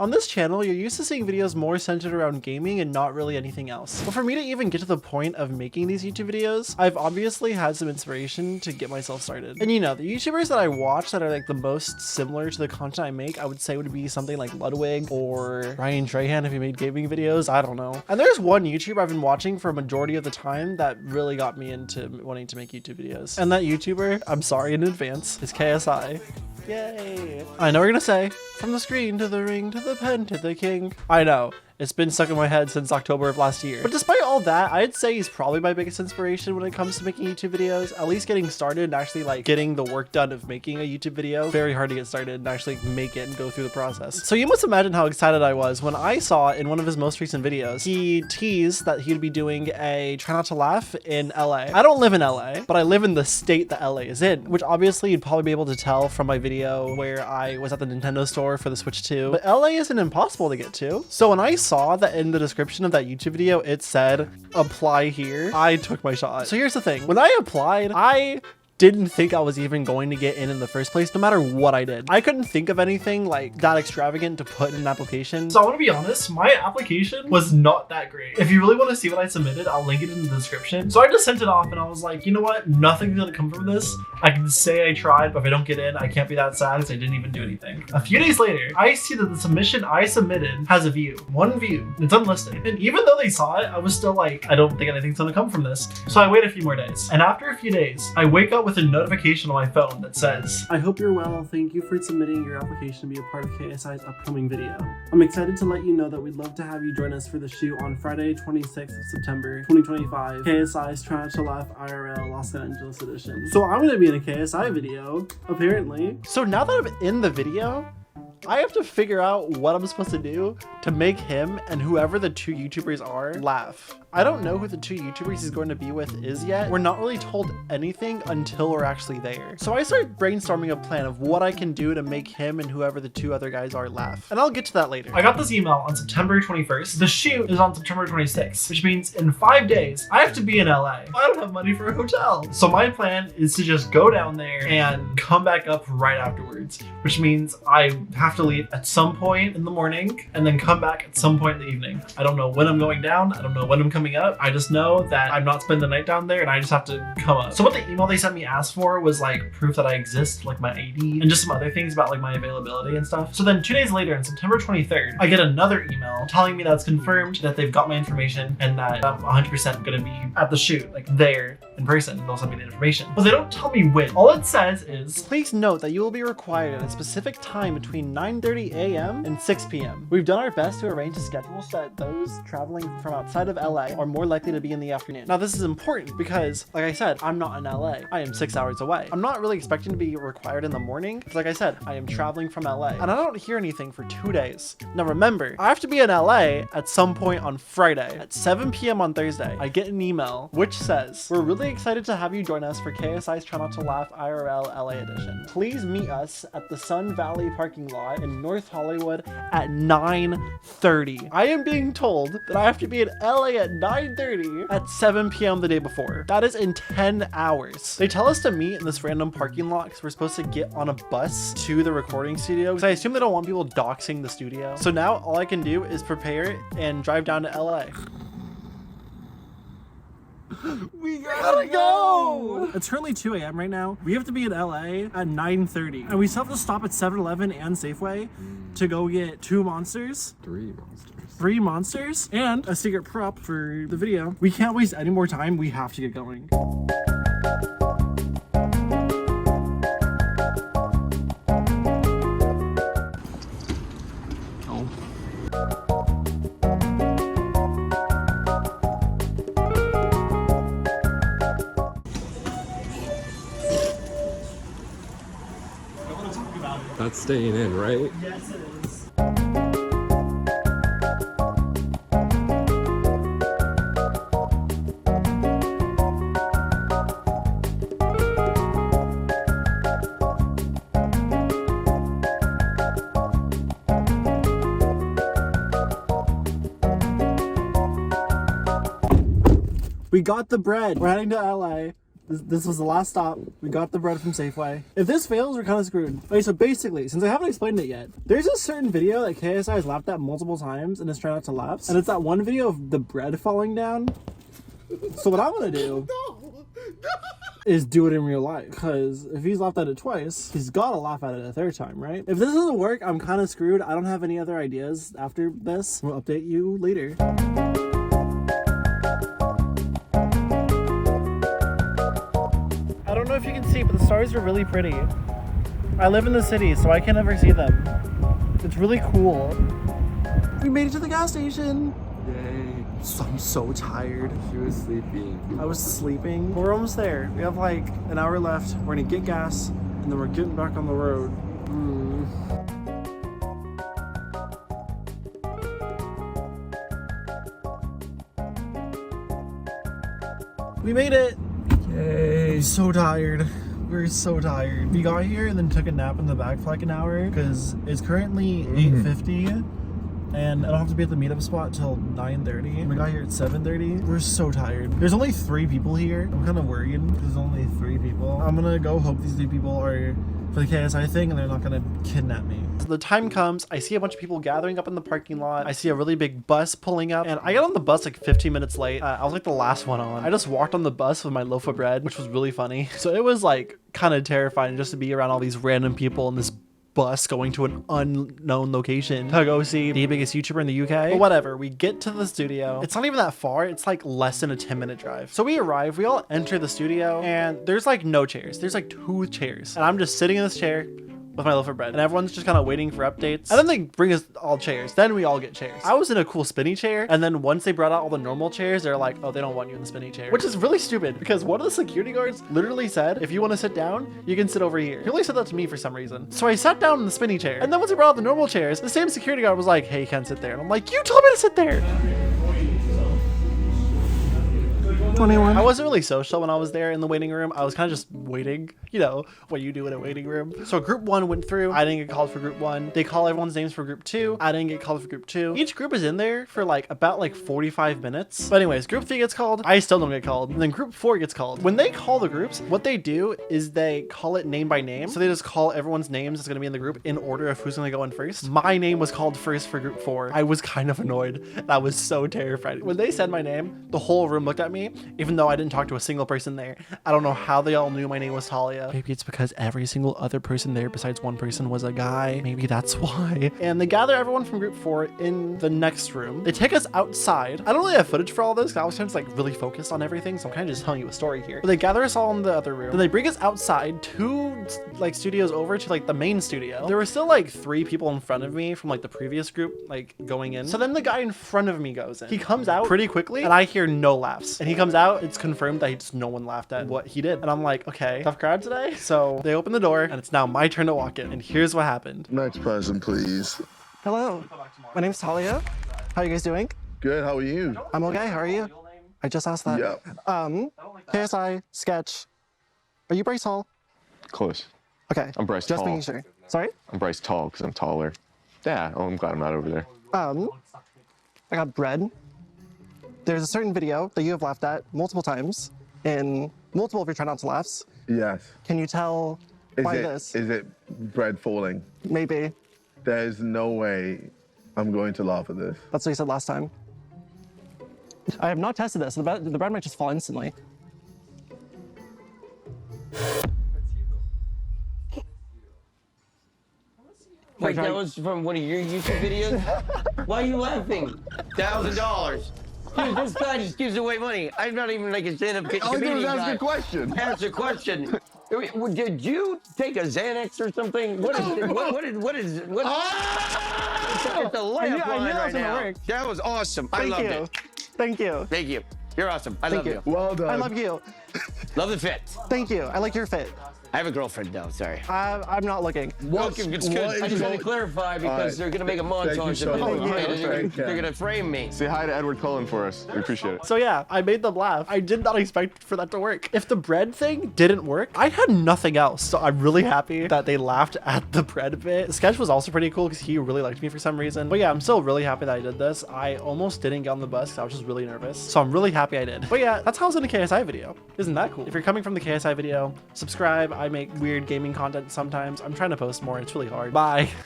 On this channel, you're used to seeing videos more centered around gaming and not really anything else. But for me to even get to the point of making these YouTube videos, I've obviously had some inspiration to get myself started. And you know, the YouTubers that I watch that are like the most similar to the content I make, I would say would be something like Ludwig or Ryan Trahan if he made gaming videos, I don't know. And there's one YouTuber I've been watching for a majority of the time that really got me into wanting to make YouTube videos. And that YouTuber, I'm sorry in advance, is KSI. Yay! I know what you're gonna say, from the screen to the ring to the pen to the king. I know. It's been stuck in my head since October of last year. But despite all that, I'd say he's probably my biggest inspiration when it comes to making YouTube videos. At least getting started and actually like getting the work done of making a YouTube video. Very hard to get started and actually make it and go through the process. So you must imagine how excited I was when I saw in one of his most recent videos, he teased that he'd be doing a Try Not to Laugh in LA. I don't live in LA, but I live in the state that LA is in, which obviously you'd probably be able to tell from my video where I was at the Nintendo store for the Switch 2. But LA isn't impossible to get to. So when I saw that in the description of that YouTube video, it said, apply here, I took my shot. So here's the thing. When I applied, I didn't think I was even going to get in the first place, no matter what I did. I couldn't think of anything like that extravagant to put in an application. So I want to be honest, my application was not that great. If you really want to see what I submitted, I'll link it in the description. So I just sent it off and I was like, you know what? Nothing's gonna come from this. I can say I tried, but if I don't get in, I can't be that sad because I didn't even do anything. A few days later, I see that the submission I submitted has a view. One view. It's unlisted. And even though they saw it, I was still like, I don't think anything's gonna come from this. So I wait a few more days. And after a few days, I wake up with a notification on my phone that says, I hope you're well. Thank you for submitting your application to be a part of KSI's upcoming video. I'm excited to let you know that we'd love to have you join us for the shoot on Friday, 26th of September, 2025, KSI's Try Not to Laugh IRL Los Angeles edition. So I'm going to be in a KSI video, apparently. So now that I'm in the video, I have to figure out what I'm supposed to do to make him and whoever the two YouTubers are laugh. I don't know who the two YouTubers he's going to be with is yet. We're not really told anything until we're actually there. So I start brainstorming a plan of what I can do to make him and whoever the two other guys are laugh. And I'll get to that later. I got this email on September 21st. The shoot is on September 26th, which means in 5 days, I have to be in LA. I don't have money for a hotel. So my plan is to just go down there and come back up right afterwards, which means I have to leave at some point in the morning and then come back at some point in the evening. I don't know when I'm going down. I don't know when I'm coming up. I just know that I'm not spending the night down there and I just have to come up. So what the email they sent me asked for was like proof that I exist, like my ID, and just some other things about like my availability and stuff. So then 2 days later, on September 23rd, I get another email telling me that's confirmed, that they've got my information and that I'm 100% gonna be at the shoot, like there in person. They'll send me the information. But they don't tell me when. All it says is, please note that you will be required at a specific time between 9:30 a.m. and 6 p.m. We've done our best to arrange a schedule so that those traveling from outside of LA are more likely to be in the afternoon. Now this is important because, like I said, I'm not in LA. I am 6 hours away. I'm not really expecting to be required in the morning because, like I said, I am traveling from LA and I don't hear anything for 2 days. Now remember, I have to be in LA at some point on Friday at 7 p.m. on Thursday. I get an email which says, we're really excited to have you join us for KSI's Try Not to Laugh IRL LA edition. Please meet us at the Sun Valley parking lot in North Hollywood at 9:30. I am being told that I have to be in LA at 9:30 at 7 p.m. the day before. That is in 10 hours. They tell us to meet in this random parking lot because we're supposed to get on a bus to the recording studio because I assume they don't want people doxing the studio. So now all I can do is prepare and drive down to LA. We gotta go! It's currently 2 a.m. right now. We have to be in LA at 9:30. And we still have to stop at 7-Eleven and Safeway to go get 2 monsters. 3 monsters and a secret prop for the video. We can't waste any more time. We have to get going. That's staying in, right? yes, it is. We got the bread. We're heading to LA. This was the last stop. We got the bread from Safeway. If this fails, we're kind of screwed. Okay, so basically, since I haven't explained it yet, there's a certain video that KSI has laughed at multiple times and is trying not to lapse. And it's that one video of the bread falling down. So what I'm gonna do is do it in real life. Because if he's laughed at it twice, he's gotta laugh at it a third time, right? If this doesn't work, I'm kind of screwed. I don't have any other ideas after this. We'll update you later. I don't know if you can see, but the stars are really pretty. I live in the city, so I can never see them. It's really cool. We made it to the gas station. Yay. I'm so tired. She was sleeping. I was sleeping. We're almost there. We have like an hour left. We're gonna get gas, and then we're getting back on the road. We made it. Yay. So tired. We're so tired. We got here and then took a nap in the back for like an hour because it's currently 8:50 and I don't have to be at the meetup spot till 9:30. We got here at 7:30. We're so tired. There's only 3 people here. I'm kind of worried because there's only 3 people. I'm gonna go hope these 3 people are for the KSI thing and they're not gonna kidnap me. So the time comes, I see a bunch of people gathering up in the parking lot. I see a really big bus pulling up, and I got on the bus like 15 minutes late. I was like the last one on. I just walked on the bus with my loaf of bread, which was really funny. So it was like kind of terrifying just to be around all these random people in this bus going to an unknown location to go see the biggest YouTuber in the UK. But whatever, we get to the studio. It's not even that far. It's like less than a 10-minute drive. So we arrive, we all enter the studio, and there's like no chairs. There's like 2 chairs. And I'm just sitting in this chair with my loaf of bread, and everyone's just kind of waiting for updates. And then they bring us all chairs. Then we all get chairs. I was in a cool spinny chair, and then once they brought out all the normal chairs, they're like, oh, they don't want you in the spinny chair, which is really stupid because one of the security guards literally said, if you want to sit down, you can sit over here. He only said that to me for some reason. So I sat down in the spinny chair, and then once they brought out the normal chairs, the same security guard was like, hey, you can't sit there. And I'm like, you told me to sit there. 21. I wasn't really social when I was there in the waiting room. I was kind of just waiting, you know, what you do in a waiting room. So group 1 went through. I didn't get called for group 1. They call everyone's names for group 2. I didn't get called for group 2. Each group is in there for like about like 45 minutes. But anyways, group 3 gets called. I still don't get called. And then group 4 gets called. When they call the groups, what they do is they call it name by name. So they just call everyone's names that's going to be in the group in order of who's going to go in first. My name was called first for group 4. I was kind of annoyed. That was so terrifying. When they said my name, the whole room looked at me, even though I didn't talk to a single person there. I don't know how they all knew my name was Talia. Maybe it's because every single other person there besides one person was a guy. Maybe that's why. And they gather everyone from group 4 in the next room. They take us outside. I don't really have footage for all this because I was kind of like really focused on everything, so I'm kind of just telling you a story here. But they gather us all in the other room. Then they bring us outside 2 like studios over to like the main studio. There were still like 3 people in front of me from like the previous group like going in. So then the guy in front of me goes in. He comes out pretty quickly and I hear no laughs. And he comes out, it's confirmed that no one laughed at what he did. And I'm like, okay, tough crowd today. So they open the door and it's now my turn to walk in. And here's what happened. Next person, please. Hello, my name's Talia. How are you guys doing? Good, how are you? I'm okay, how are you? I just asked that. Yep. KSI, sketch. Are you Bryce Hall? Close. Okay. I'm Bryce Just Tall. making sure. Sorry? I'm Bryce Tall because I'm taller. Yeah, oh, I'm glad I'm not over there. I got bread. There's a certain video that you have laughed at multiple times in multiple of your try not to laughs. Yes. Can you tell why this? Is it bread falling? Maybe. There's no way I'm going to laugh at this. That's what you said last time. I have not tested this. The bread might just fall instantly. Wait, that was from one of your YouTube videos? Why are you laughing? $1,000. Dude, this guy just gives away money. I'm not even like a stand-up comedian guy. Ask a question. Ask a question. Did you take a Xanax or something? What is it's a layup line right now. That was awesome. I loved it. Thank you. Thank you. You're awesome. I love you. Well done. I love you. Love the fit. Thank you. I like your fit. I have a girlfriend though. Sorry. I'm not looking. Okay, it's good. I just had to clarify because they're gonna make a montage so of much. it. Thank you. They're gonna frame me. Say hi to Edward Cullen for us. We appreciate it. So yeah, I made them laugh. I did not expect for that to work. If the bread thing didn't work, I had nothing else. So I'm really happy that they laughed at the bread bit. The sketch was also pretty cool because he really liked me for some reason. But yeah, I'm still really happy that I did this. I almost didn't get on the bus because I was just really nervous. So I'm really happy I did. But yeah, that's how I was in a KSI video. Isn't that cool? If you're coming from the KSI video, subscribe. I make weird gaming content sometimes. I'm trying to post more. It's really hard. Bye.